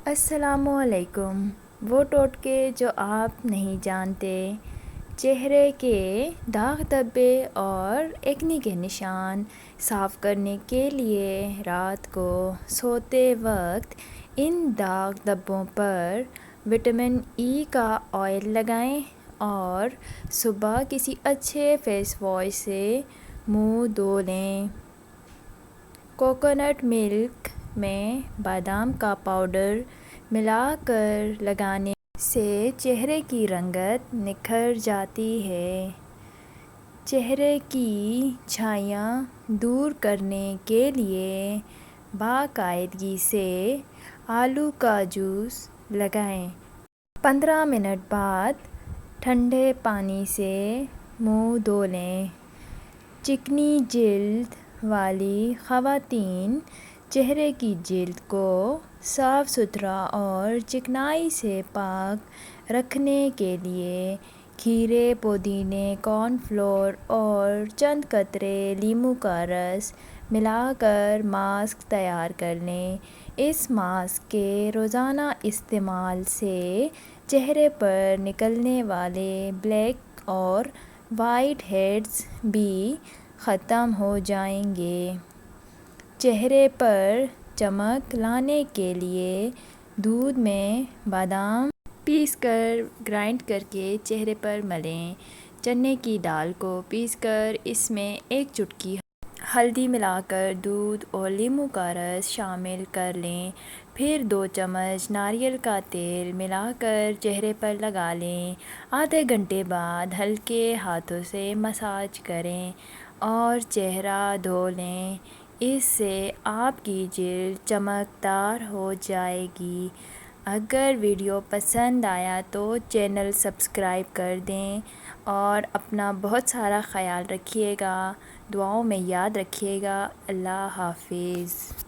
السلام علیکم۔ وہ ٹوٹکے جو آپ نہیں جانتے، چہرے کے داغ دھبے اور ایکنی کے نشان صاف کرنے کے لیے رات کو سوتے وقت ان داغ دھبوں پر وٹامن ای کا آئل لگائیں اور صبح کسی اچھے فیس واش سے منہ دھو لیں۔ کوکونٹ ملک میں بادام کا پاؤڈر ملا کر لگانے سے چہرے کی رنگت نکھر جاتی ہے۔ چہرے کی چھائیاں دور کرنے کے لیے باقاعدگی سے آلو کا جوس لگائیں۔ 15 منٹ بعد ٹھنڈے پانی سے منہ دھو لیں۔ چکنی جلد والی خواتین چہرے کی جلد کو صاف ستھرا اور چکنائی سے پاک رکھنے کے لیے کھیرے، پودینے، کارن فلور اور چند قطرے لیموں کا رس ملا کر ماسک تیار کر لیں۔ اس ماسک کے روزانہ استعمال سے چہرے پر نکلنے والے بلیک اور وائٹ ہیڈز بھی ختم ہو جائیں گے۔ چہرے پر چمک لانے کے لیے دودھ میں بادام پیس کر گرائنڈ کرکے چہرے پر ملیں۔ چنے کی دال کو پیس کر اس میں ایک چٹکی ہلدی ملا کر دودھ اور لیموں کا رس شامل کر لیں۔ پھر 2 چمچ ناریل کا تیل ملا کر چہرے پر لگا لیں۔ آدھے گھنٹے بعد ہلکے ہاتھوں سے مساج کریں اور چہرہ دھو لیں۔ اس سے آپ کی جلد چمکدار ہو جائے گی۔ اگر ویڈیو پسند آیا تو چینل سبسکرائب کر دیں اور اپنا بہت سارا خیال رکھیے گا۔ دعاؤں میں یاد رکھیے گا۔ اللہ حافظ۔